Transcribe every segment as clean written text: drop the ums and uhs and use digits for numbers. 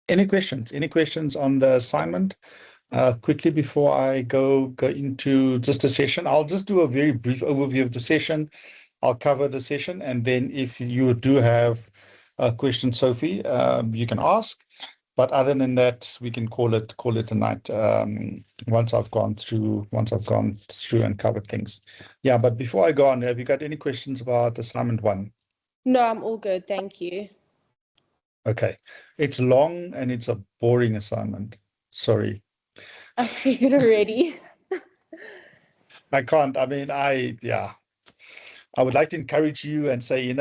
Any questions? Any questions on the assignment? Quickly before I go into just a session, I'll just do a very brief overview of the session. I'll cover the session, and then if you do have a question, Sophie, you can ask. But other than that, we can call it a night. Once I've gone through and covered things. Yeah, but before I go on, have you got any questions about assignment 1? No, I'm all good. Thank you. Okay, it's long and it's a boring assignment. Sorry. I figured already. I can't. I mean, I would like to encourage you and say,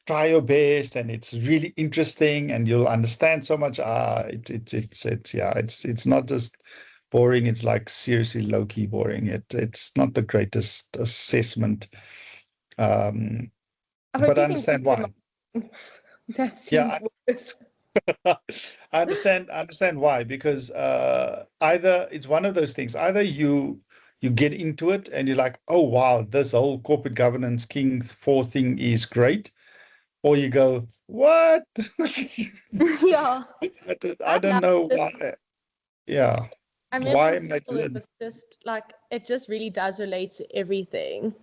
try your best, and it's really interesting, and you'll understand so much. It's not just boring. It's like seriously low-key boring. It's not the greatest assessment, but I understand why. That seems worse. I understand why, because either it's one of those things. Either you get into it and you're like, oh wow, this whole corporate governance King 4 thing is great, or you go, what? Yeah. I don't know why. Yeah. I remember why am I doing? It was just like, it just really does relate to everything.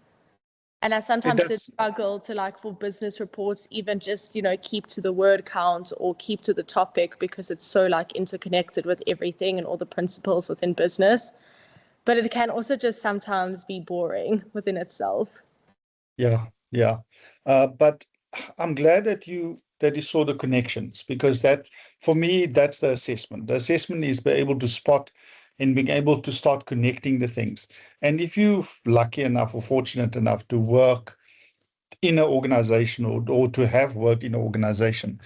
And I sometimes did struggle to, like, for business reports, even just, keep to the word count or keep to the topic, because it's so, like, interconnected with everything and all the principles within business. But it can also just sometimes be boring within itself. Yeah. But I'm glad that you saw the connections, because that, for me, that's the assessment. The assessment is being able to spot and being able to start connecting the things. And if you're lucky enough or fortunate enough to work in an organization or to have worked in an organization,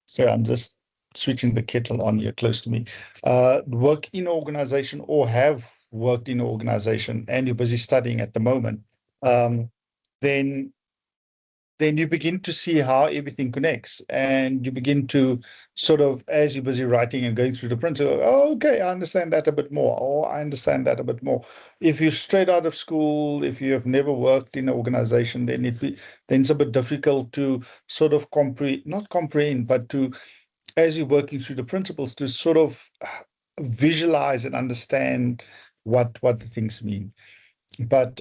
so I'm just switching the kettle on here close to me, work in an organization or have worked in an organization and you're busy studying at the moment, then you begin to see how everything connects, and you begin to sort of, as you're busy writing and going through the principle, oh, okay, I understand that a bit more, or I understand that a bit more. If you're straight out of school, if you have never worked in an organization, then it's a bit difficult to sort of not comprehend, but to, as you're working through the principles, to sort of visualize and understand what the things mean. But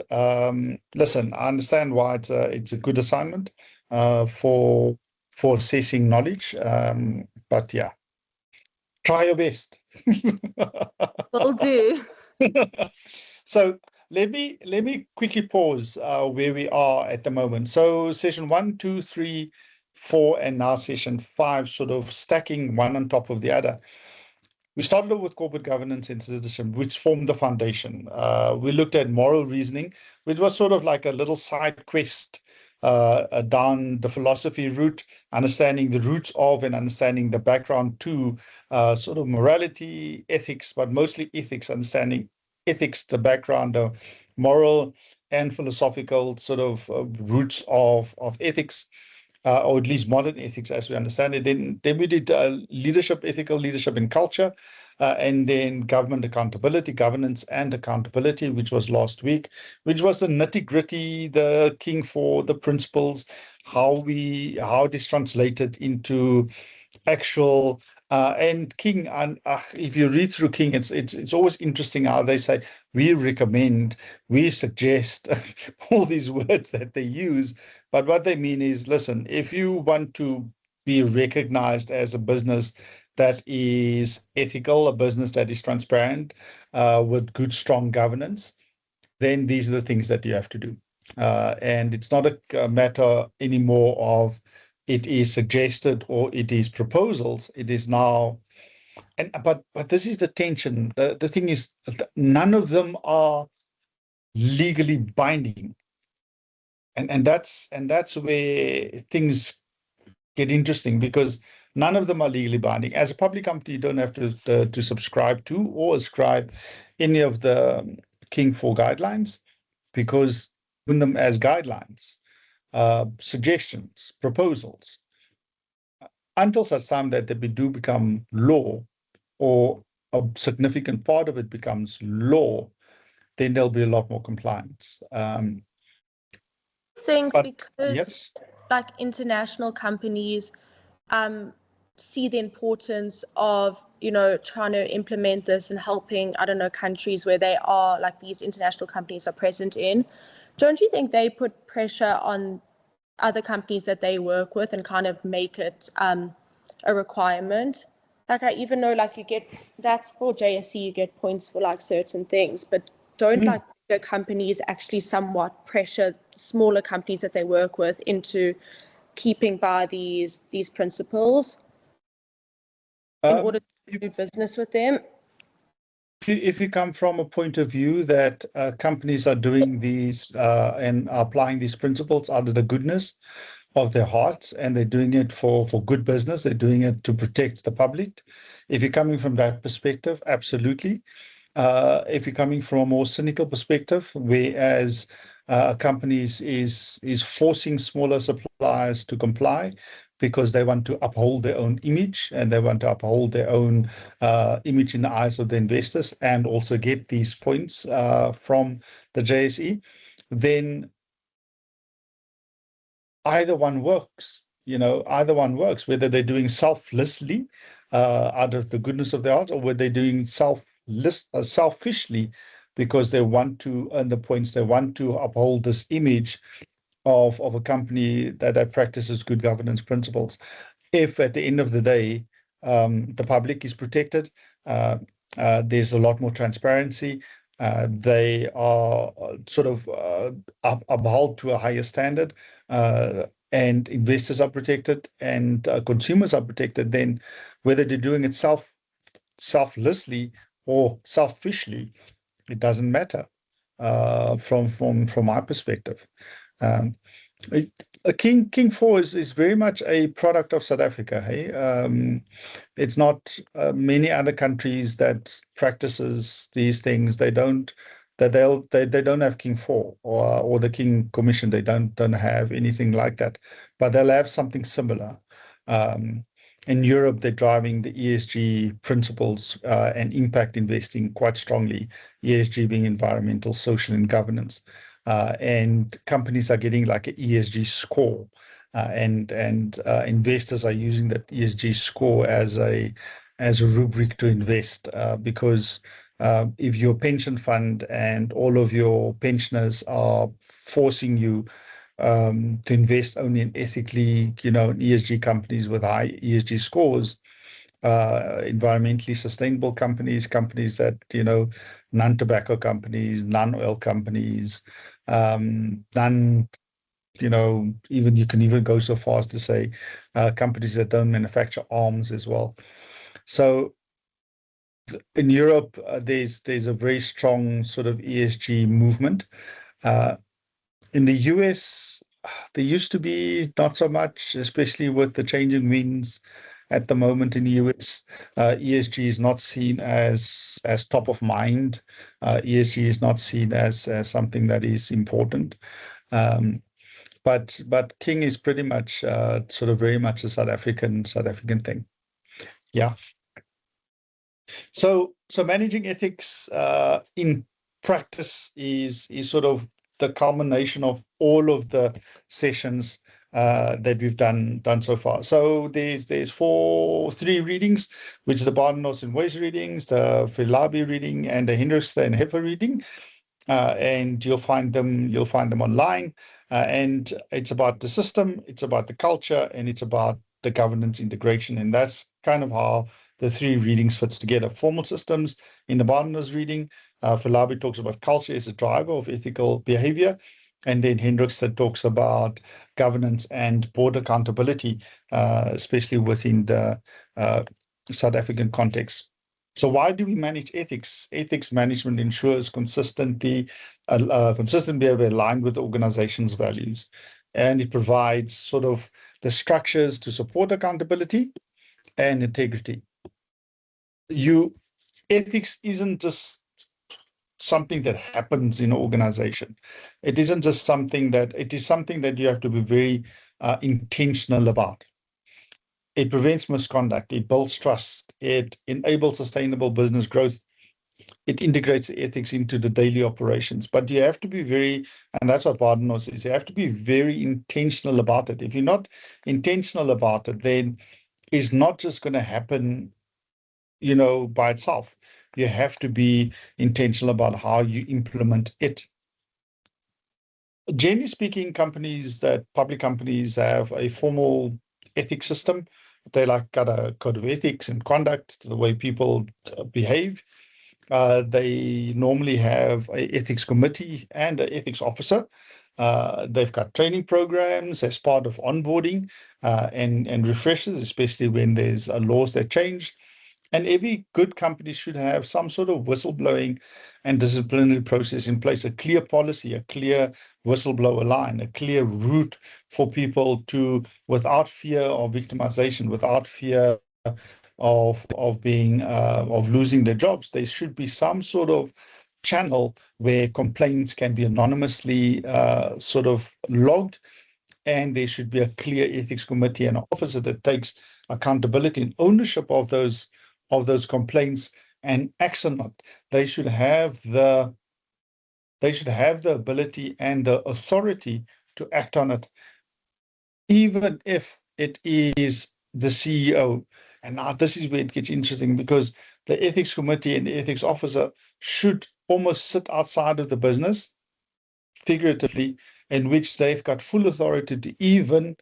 listen, I understand why it's a good assignment for assessing knowledge. But yeah, try your best. Will do. So let me quickly pause where we are at the moment. So session 1, 2, 3, 4, and now session 5, sort of stacking one on top of the other. We started off with corporate governance and citizenship, which formed the foundation. We looked at moral reasoning, which was sort of like a little side quest down the philosophy route, understanding the roots of and understanding the background to sort of morality, ethics, but mostly ethics, understanding ethics, the background of moral and philosophical sort of roots of ethics. Or at least modern ethics as we understand it. Then we did leadership, ethical leadership and culture, and then government accountability, governance and accountability, which was last week, which was the nitty-gritty, the King 4, the principles, how it is translated into actual and King. If you read through King, it's always interesting how they say we recommend, we suggest, all these words that they use. But what they mean is, listen, if you want to be recognized as a business that is ethical, a business that is transparent, with good, strong governance, then these are the things that you have to do. And it's not a matter anymore of it is suggested or it is proposals. It is now, but this is the tension. The thing is, none of them are legally binding. And that's where things get interesting, because none of them are legally binding. As a public company, you don't have to subscribe to or ascribe any of the King 4 guidelines, because in them as guidelines, suggestions, proposals, until such time that they do become law, or a significant part of it becomes law, then there'll be a lot more compliance. Because yes, like international companies see the importance of, trying to implement this and helping, I don't know, countries where they are, like these international companies are present in, don't you think they put pressure on other companies that they work with and kind of make it a requirement? Like, I even know, like, that's for JSC, you get points for like certain things, but don't like bigger companies actually somewhat pressure smaller companies that they work with into keeping by these principles in order to do business with them? If you come from a point of view that companies are doing these and are applying these principles out of the goodness of their hearts, and they're doing it for good business, they're doing it to protect the public. If you're coming from that perspective, absolutely. If you're coming from a more cynical perspective, whereas companies is forcing smaller suppliers to comply because they want to uphold their own image and they want to uphold their own image in the eyes of the investors and also get these points from the JSE, then either one works. Either one works, whether they're doing selflessly out of the goodness of their heart, or whether they're doing selfishly because they want to earn the points, they want to uphold this image of a company that practices good governance principles. If at the end of the day, the public is protected, there's a lot more transparency, they are sort of upheld to a higher standard, and investors are protected and consumers are protected, then whether they're doing it selflessly or selfishly, it doesn't matter from my perspective. King 4 is very much a product of South Africa. Hey, it's not many other countries that practices these things. They don't have King 4 or the King Commission. They don't have anything like that, but they'll have something similar. In Europe, they're driving the ESG principles and impact investing quite strongly. ESG being environmental, social, and governance. And companies are getting like an ESG score, and investors are using that ESG score as a rubric to invest, because if your pension fund and all of your pensioners are forcing you to invest only in ethically, in ESG companies with high ESG scores, environmentally sustainable companies that, non-tobacco companies, non-oil companies, even you can even go so far as to say companies that don't manufacture arms as well. So in Europe, there's a very strong sort of ESG movement. In the US, there used to be not so much, especially with the changing winds at the moment in the US. ESG is not seen as top of mind. ESG is not seen as something that is important. But King is pretty much sort of very much a South African thing. Yeah. So managing ethics in practice is sort of the culmination of all of the sessions that we've done so far. So there's 3 readings, which is the Badenhorst-Weiss readings, the Filabi reading, and the Hendrikse and Hefer reading, and you'll find them online. And it's about the system, it's about the culture, and it's about the governance integration, and that's kind of how the 3 readings fits together. Formal systems in the Badenhorst reading. Filabi talks about culture as a driver of ethical behavior. And then Hendrikse talks about governance and board accountability, especially within the South African context. So why do we manage ethics? Ethics management ensures consistent behavior aligned with the organization's values. And it provides sort of the structures to support accountability and integrity. Ethics isn't just something that happens in an organization. It is something that you have to be very intentional about. It prevents misconduct. It builds trust. It enables sustainable business growth. It integrates ethics into the daily operations. But you have to be very, and that's what Badenhorst says, you have to be very intentional about it. If you're not intentional about it, then is not just going to happen, by itself. You have to be intentional about how you implement it. Generally speaking, public companies have a formal ethics system. They got a code of ethics and conduct, the way people behave. They normally have an ethics committee and an ethics officer. They've got training programs as part of onboarding and refreshers, especially when there's laws that change. And every good company should have some sort of whistleblowing and disciplinary process in place, a clear policy, a clear whistleblower line, a clear route for people to, without fear of victimization, without fear of being of losing their jobs. There should be some sort of channel where complaints can be anonymously sort of logged, and there should be a clear ethics committee and an officer that takes accountability and ownership of those complaints and acts on it. They should have the ability and the authority to act on it, even if it is the CEO. And now this is where it gets interesting, because the ethics committee and the ethics officer should almost sit outside of the business, figuratively, in which they've got full authority to even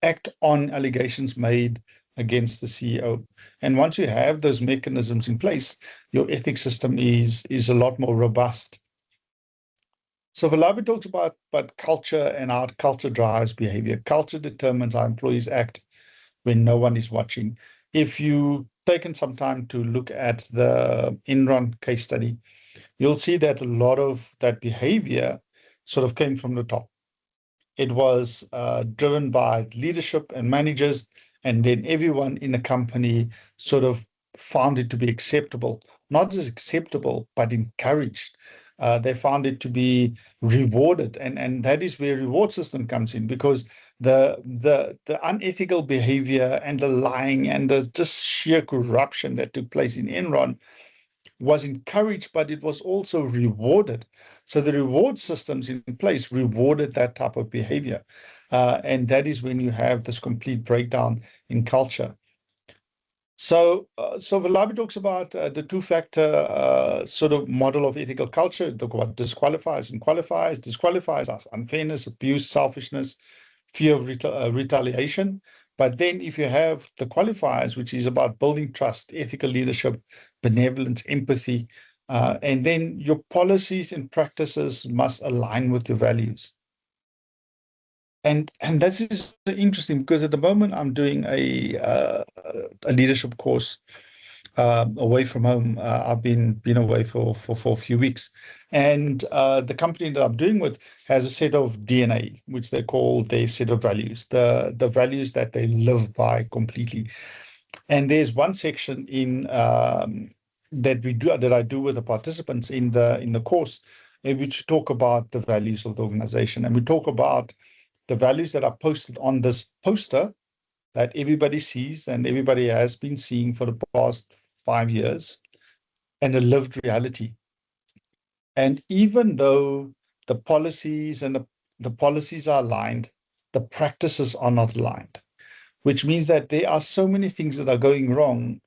act on allegations made against the CEO. And once you have those mechanisms in place, your ethics system is a lot more robust. So Filabi talks about culture and how culture drives behavior. Culture determines how employees act when no one is watching. If you've taken some time to look at the Enron case study, you'll see that a lot of that behavior sort of came from the top. It was driven by leadership and managers, and then everyone in the company sort of found it to be acceptable, not just acceptable, but encouraged. They found it to be rewarded, and that is where reward system comes in, because the unethical behavior and the lying and the just sheer corruption that took place in Enron was encouraged, but it was also rewarded. So the reward systems in place rewarded that type of behavior. And that is when you have this complete breakdown in culture. So Filabi talks about the two-factor sort of model of ethical culture. Talk about disqualifies and qualifies. Disqualifies us unfairness, abuse, selfishness, fear of retaliation. But then if you have the qualifiers, which is about building trust, ethical leadership, benevolence, empathy, and then your policies and practices must align with your values. And this is interesting, because at the moment I'm doing a leadership course away from home. I've been away for a few weeks, and the company that I'm doing with has a set of DNA, which they call their set of values, the values that they live by completely. And there's one section in that I do with the participants in the course, in which talk about the values of the organization, and we talk about the values that are posted on this poster that everybody sees and everybody has been seeing for the past 5 years, and a lived reality. And even though the policies and the policies are aligned, the practices are not aligned, which means that there are so many things that are going wrong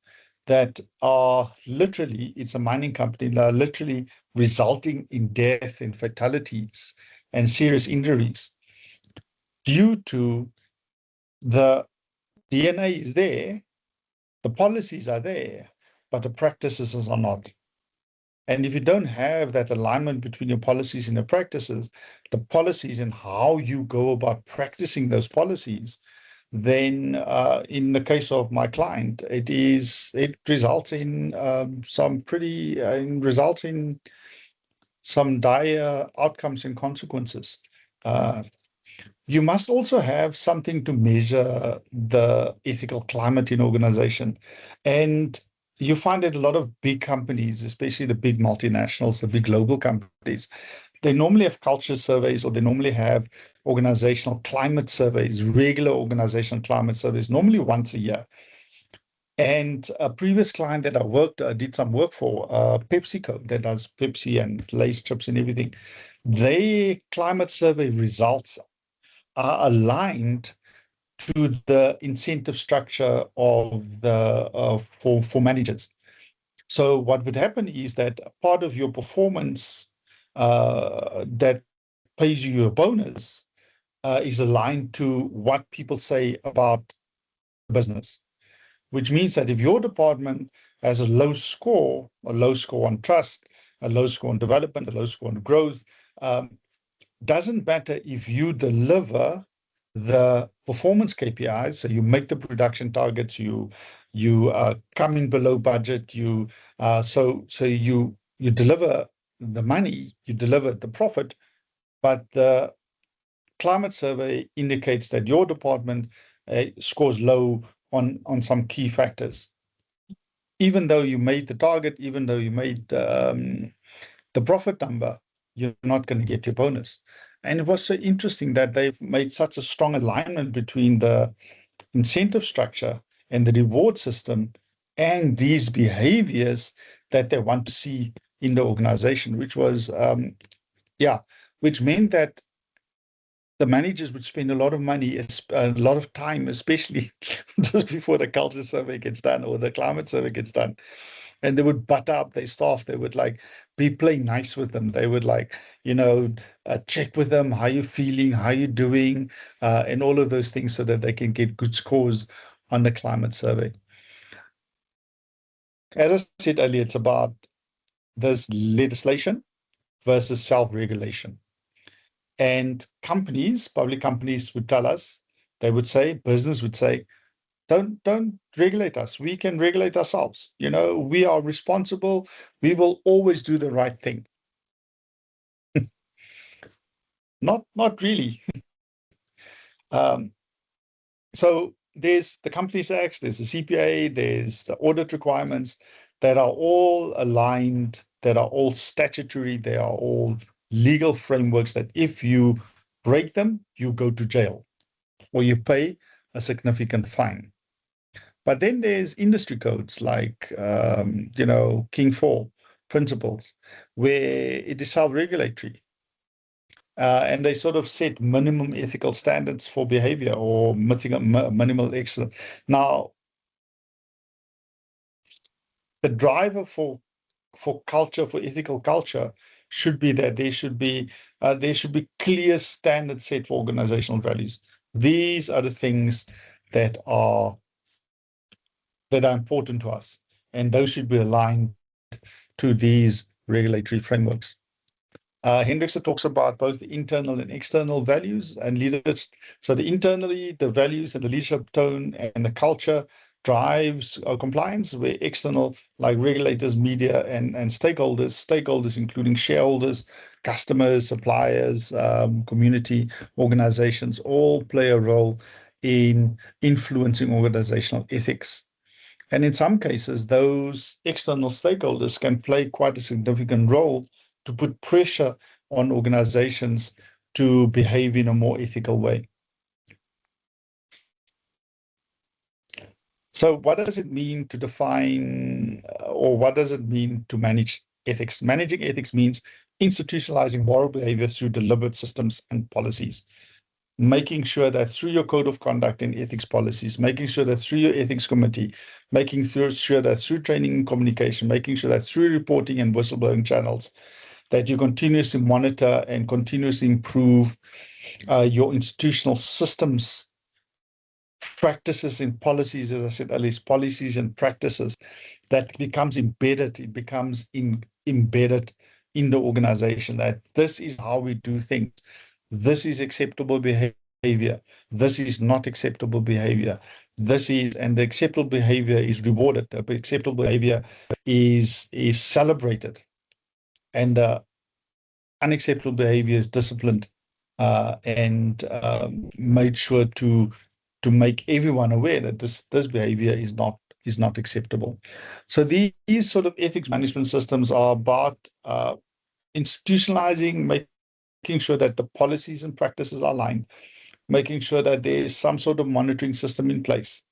that are literally, it's a mining company, that are literally resulting in death and fatalities and serious injuries, due to the DNA is there, the policies are there, but the practices are not. And if you don't have that alignment between your policies and your practices, the policies and how you go about practicing those policies, then in the case of my client, it results in some dire outcomes and consequences. You must also have something to measure the ethical climate in organization. And you find that a lot of big companies, especially the big multinationals, the big global companies, they normally have culture surveys, or they normally have organizational climate surveys, regular organizational climate surveys, normally once a year. And a previous client that I did some work for, PepsiCo, that does Pepsi and Lay's chips and everything, their climate survey results are aligned to the incentive structure of the for managers. So what would happen is that part of your performance that pays you your bonus is aligned to what people say about business, which means that if your department has a low score on trust, a low score on development, a low score on growth, doesn't matter if you deliver the performance KPIs, so you make the production targets, you come in below budget, so you deliver the money, you deliver the profit, but the climate survey indicates that your department scores low on some key factors. Even though you made the target, even though you made the profit number, you're not going to get your bonus. And it was so interesting that they've made such a strong alignment between the incentive structure and the reward system and these behaviors that they want to see in the organization, which was, which meant that the managers would spend a lot of money, a lot of time, especially just before the culture survey gets done or the climate survey gets done. And they would butt up their staff. They would play nice with them. They would check with them, how you feeling, how you doing, and all of those things so that they can get good scores on the climate survey. As I said earlier, it's about this legislation versus self-regulation. And public companies would tell us, business would say, don't regulate us. We can regulate ourselves. We are responsible. We will always do the right thing. Not really. So there's the Companies Act, there's the CPA, there's the audit requirements that are all aligned, that are all statutory, they are all legal frameworks that if you break them, you go to jail or you pay a significant fine. But then there's industry codes like, King 4 principles, where it is self-regulatory. And they sort of set minimum ethical standards for behavior or minimal excellence. Now, the driver for culture, for ethical culture, should be that there should be clear standards set for organizational values. These are the things that are important to us, and those should be aligned to these regulatory frameworks. Hendrikse talks about both the internal and external values and leaders. So internally, the values and the leadership tone and the culture drives compliance, where external, like regulators, media, and stakeholders including shareholders, customers, suppliers, community organizations, all play a role in influencing organizational ethics. And in some cases, those external stakeholders can play quite a significant role to put pressure on organizations to behave in a more ethical way. So what does it mean to define, or what does it mean to manage ethics? Managing ethics means institutionalizing moral behavior through deliberate systems and policies, making sure that through your code of conduct and ethics policies, making sure that through your ethics committee, making sure that through training and communication, making sure that through reporting and whistleblowing channels, that you continuously monitor and continuously improve your institutional systems, practices and policies, as I said, at least policies and practices, that becomes embedded. It becomes embedded in the organization, that this is how we do things. This is acceptable behavior. This is not acceptable behavior. And the acceptable behavior is rewarded. The acceptable behavior is celebrated. And unacceptable behavior is disciplined and made sure to make everyone aware that this behavior is not acceptable. So these sort of ethics management systems are about institutionalizing, making sure that the policies and practices are aligned, making sure that there is some sort of monitoring system in place.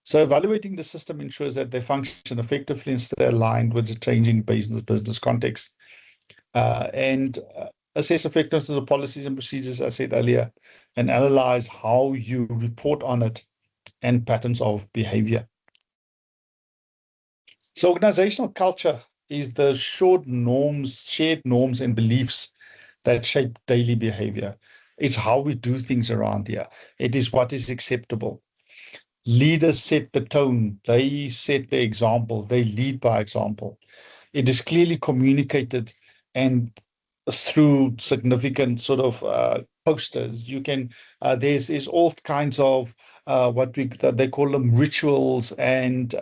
So evaluating the system ensures that they function effectively and stay aligned with the changing business context. And assess effectiveness of the policies and procedures, as I said earlier, and analyze how you report on it and patterns of behavior. So organizational culture is the shared norms and beliefs that shape daily behavior. It's how we do things around here. It is what is acceptable. Leaders set the tone. They set the example. They lead by example. It is clearly communicated and through significant sort of posters. You can there's all kinds of they call them rituals and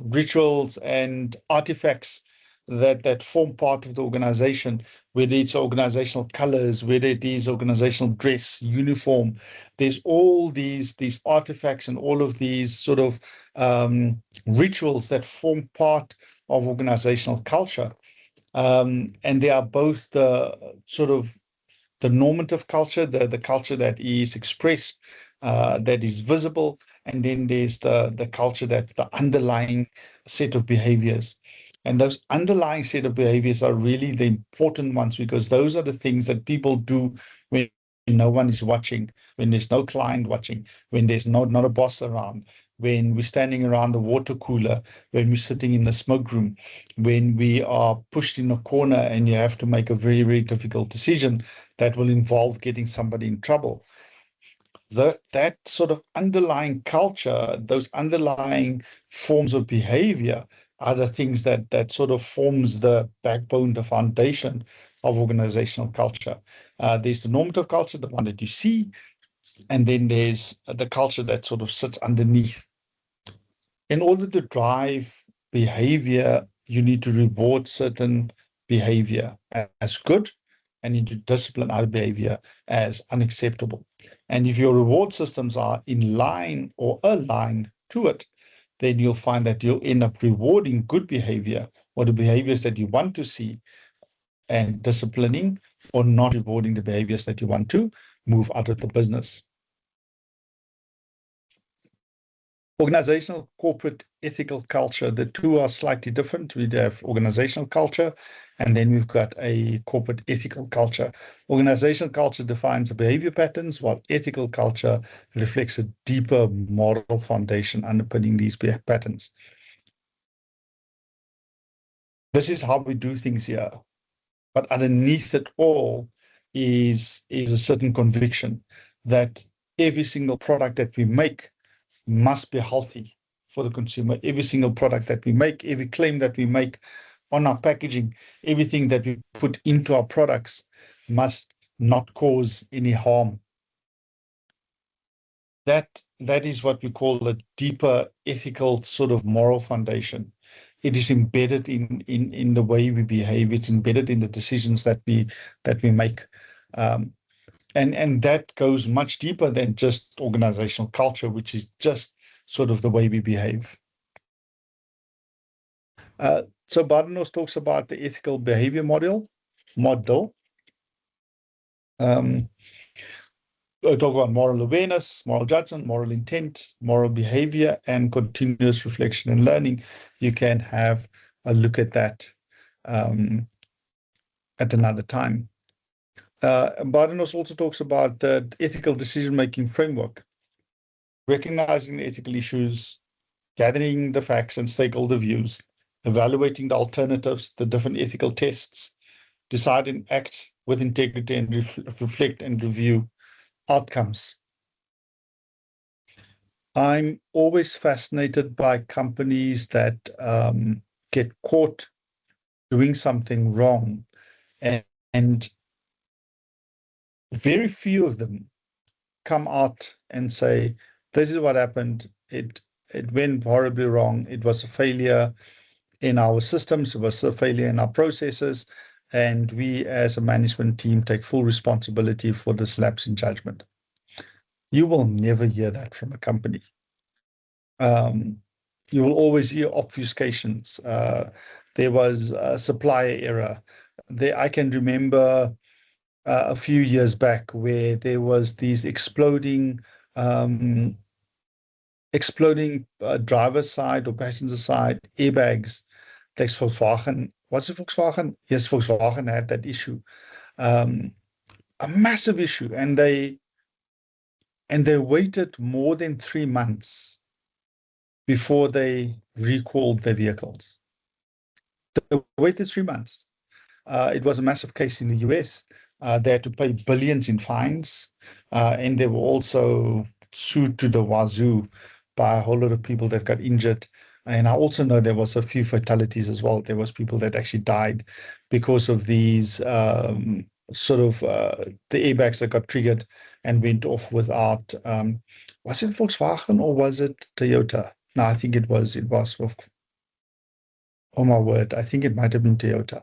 rituals and artifacts that form part of the organization, whether it's organizational colors, whether it is organizational dress, uniform. There's all these artifacts and all of these sort of rituals that form part of organizational culture. And they are both the sort of the normative culture, the culture that is expressed, that is visible, and then there's the culture that's the underlying set of behaviors. And those underlying set of behaviors are really the important ones, because those are the things that people do when no one is watching, when there's no client watching, when there's not a boss around, when we're standing around the water cooler, when we're sitting in the smoke room, when we are pushed in a corner and you have to make a very, very difficult decision that will involve getting somebody in trouble. That sort of underlying culture, those underlying forms of behavior are the things that sort of forms the backbone, the foundation of organizational culture. There's the normative culture, the one that you see, and then there's the culture that sort of sits underneath. In order to drive behavior, you need to reward certain behavior as good, and you need to discipline other behavior as unacceptable. And if your reward systems are in line or aligned to it, then you'll find that you'll end up rewarding good behavior or the behaviors that you want to see, and disciplining or not rewarding the behaviors that you want to move out of the business. Organizational, corporate, ethical culture, the two are slightly different. We have organizational culture, and then we've got a corporate ethical culture. Organizational culture defines the behavior patterns, while ethical culture reflects a deeper moral foundation underpinning these patterns. This is how we do things here. But underneath it all is a certain conviction that every single product that we make must be healthy for the consumer. Every single product that we make, every claim that we make on our packaging, everything that we put into our products must not cause any harm. That is what we call a deeper ethical sort of moral foundation. It is embedded in the way we behave. It's embedded in the decisions that we make. And that goes much deeper than just organizational culture, which is just sort of the way we behave. So Badenhorst talks about the ethical behavior model. We talk about moral awareness, moral judgment, moral intent, moral behavior, and continuous reflection and learning. You can have a look at that at another time. Badenhorst also talks about the ethical decision-making framework, recognizing the ethical issues, gathering the facts and stakeholder views, evaluating the alternatives, the different ethical tests, decide and act with integrity, and reflect and review outcomes. I'm always fascinated by companies that get caught doing something wrong, and very few of them come out and say, this is what happened. It went horribly wrong. It was a failure in our systems. It was a failure in our processes. And we as a management team take full responsibility for this lapse in judgment. You will never hear that from a company. You will always hear obfuscations. There was a supplier error. I can remember a few years back where there was these exploding driver's side or passenger side airbags Thanks, Volkswagen. Was it Volkswagen? Yes, Volkswagen had that issue, a massive issue, and they waited more than 3 months before they recalled their vehicles. They waited 3 months. It was a massive case in the US. They had to pay billions in fines, and they were also sued to the wazoo by a whole lot of people that got injured. And I also know there was a few fatalities as well. There was people that actually died because of these the airbags that got triggered and went off without. Was it Volkswagen or was it Toyota? No, I think it was. Oh my word! I think it might have been Toyota.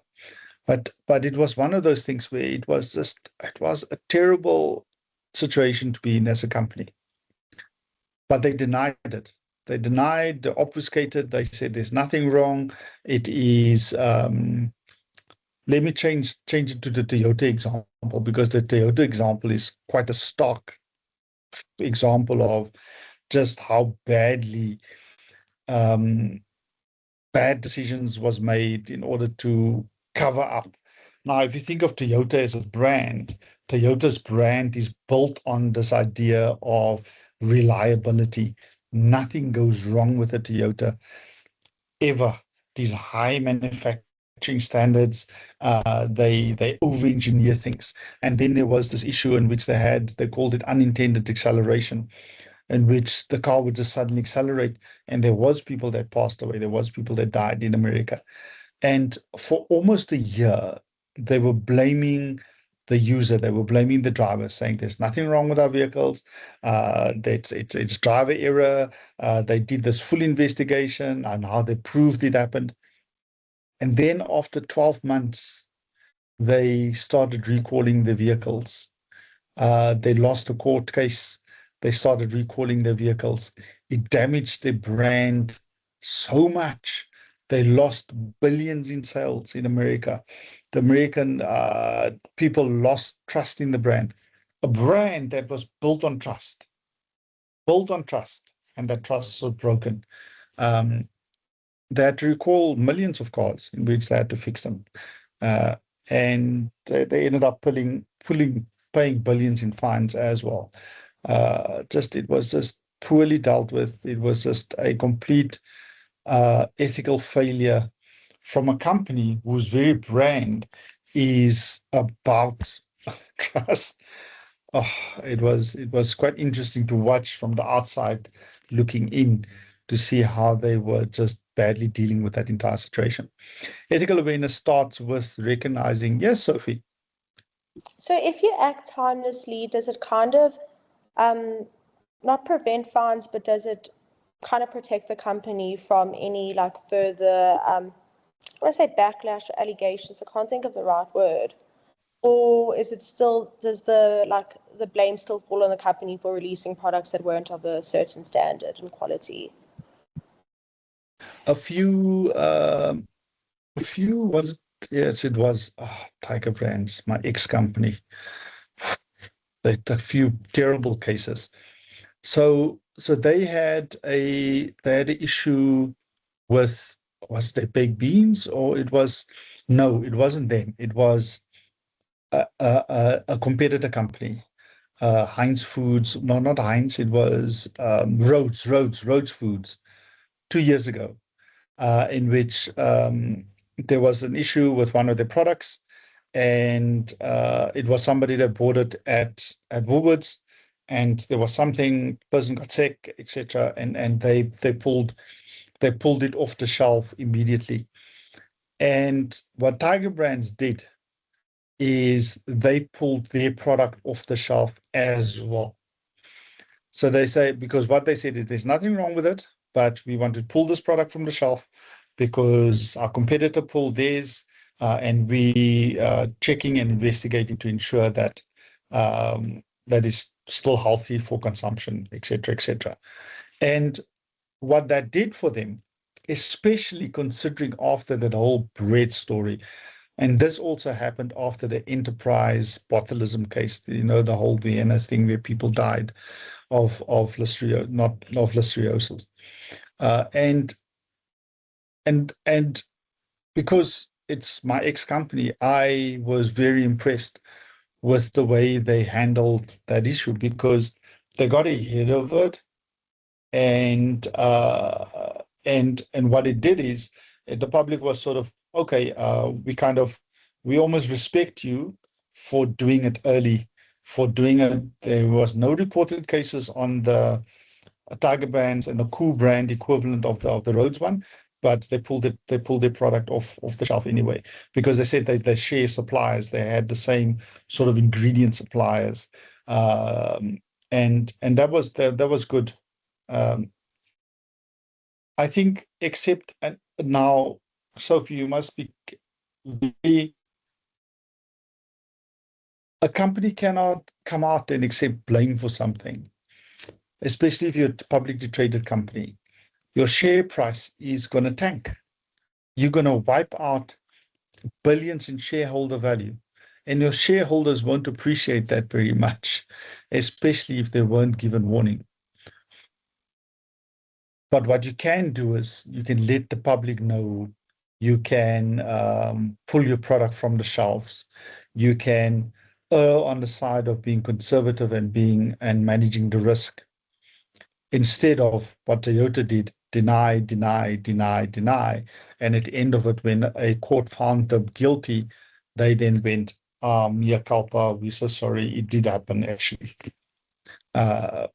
But it was one of those things where it was a terrible situation to be in as a company. But they denied it. They denied, they obfuscated, they said there's nothing wrong. It is, let me change it to the Toyota example, because the Toyota example is quite a stark example of just how badly bad decisions was made in order to cover up. Now, if you think of Toyota as a brand, Toyota's brand is built on this idea of reliability. Nothing goes wrong with a Toyota ever. These high manufacturing standards, they over-engineer things. And then there was this issue in which they called it unintended acceleration, in which the car would just suddenly accelerate, and there was people that passed away. There was people that died in America. And for almost a year, they were blaming the user, they were blaming the driver, saying there's nothing wrong with our vehicles, it's driver error. They did this full investigation on how they proved it happened. And then after 12 months, they started recalling the vehicles. They lost a court case. They started recalling their vehicles. It damaged their brand so much. They lost billions in sales in America. The American people lost trust in the brand. A brand that was built on trust, and that trust was broken. They had to recall millions of cars in which they had to fix them. And they ended up paying billions in fines as well. It was just poorly dealt with. It was just a complete ethical failure from a company whose very brand is about trust. Oh, it was quite interesting to watch from the outside looking in to see how they were just badly dealing with that entire situation. Ethical awareness starts with recognizing, yes, Sophie. So if you act harmlessly, does it kind of not prevent fines, but does it kind of protect the company from any like further, I want to say backlash or allegations? I can't think of the right word. Or is it still, does the blame still fall on the company for releasing products that weren't of a certain standard and quality? A few was it? Yes, it was Tiger Brands, my ex-company. They had a few terrible cases. So they had an issue with, was they baked beans, or it wasn't them. It was a competitor company, Heinz Foods. No, not Heinz. It was Rhodes Foods, 2 years ago, in which there was an issue with one of their products, and it was somebody that bought it at Woolworths, and there was something, person got sick, etc., and they pulled it off the shelf immediately. And what Tiger Brands did is they pulled their product off the shelf as well. So they say, because what they said is there's nothing wrong with it, but we want to pull this product from the shelf because our competitor pulled theirs, and we checking and investigating to ensure that that is still healthy for consumption, etc., etc. And what that did for them, especially considering after that whole bread story, and this also happened after the enterprise botulism case, the whole Vienna thing where people died of listeriosis. And because it's my ex-company, I was very impressed with the way they handled that issue, because they got ahead of it, and what it did is the public was sort of, okay, we almost respect you for doing it early, for doing it. There was no reported cases on the Tiger brands and the Cool brand equivalent of the Rhodes one, but they pulled their product off the shelf anyway, because they said they share suppliers. They had the same sort of ingredient suppliers, and that was good. I think, except, and now, Sophie, you must be a company cannot come out and accept blame for something, especially if you're a publicly traded company. Your share price is going to tank. You're going to wipe out billions in shareholder value, and your shareholders won't appreciate that very much, especially if they weren't given warning. But what you can do is you can let the public know. You can pull your product from the shelves. You can err on the side of being conservative and managing the risk, instead of what Toyota did: deny, deny, deny, deny. And at the end of it, when a court found them guilty, they then went, mea culpa, we're so sorry, it did happen actually. So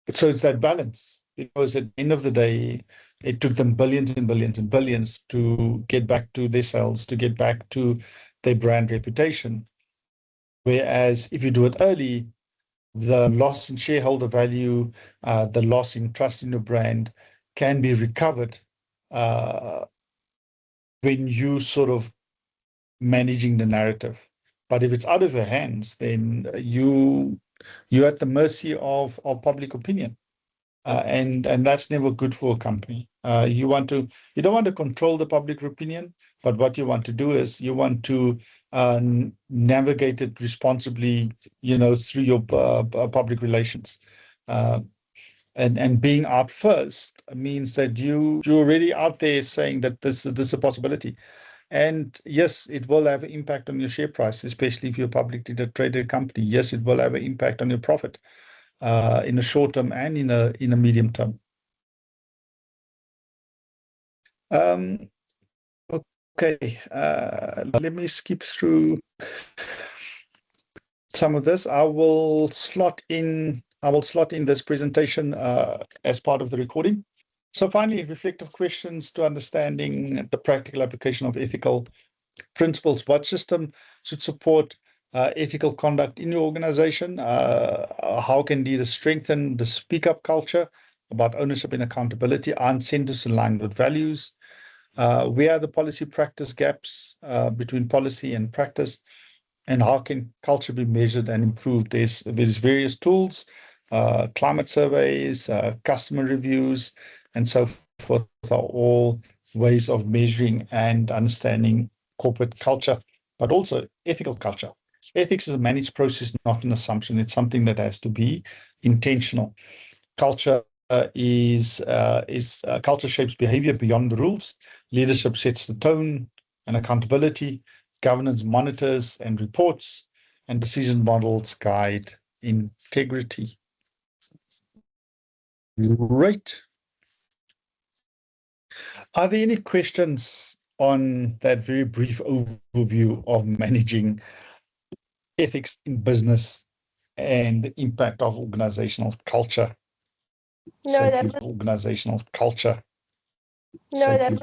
it's that balance, because at the end of the day, it took them billions and billions and billions to get back to their sales, to get back to their brand reputation. Whereas if you do it early, the loss in shareholder value, the loss in trust in your brand can be recovered when you sort of managing the narrative. But if it's out of your hands, then you're at the mercy of public opinion. And that's never good for a company. You don't want to control the public opinion, but what you want to do is you want to navigate it responsibly, through your public relations. And being out first means that you're already out there saying that this is a possibility. And yes, it will have an impact on your share price, especially if you're a publicly traded company. Yes, it will have an impact on your profit. In the short term and in a medium term. Okay, let me skip through some of this. I will slot in this presentation as part of the recording. So finally, reflective questions to understanding the practical application of ethical principles. What system should support ethical conduct in your organization? How can leaders strengthen the speak-up culture about ownership and accountability? Are incentives aligned with values? Where are the policy practice gaps between policy and practice? And how can culture be measured and improved? There's various tools, climate surveys, customer reviews, and so forth are all ways of measuring and understanding corporate culture, but also ethical culture. Ethics is a managed process, not an assumption. It's something that has to be intentional. Culture culture shapes behavior beyond the rules. Leadership sets the tone and accountability. Governance monitors and reports, and decision models guide integrity. Right. Are there any questions on that very brief overview of managing ethics in business and the impact of organizational culture? No, that was organizational culture. no, that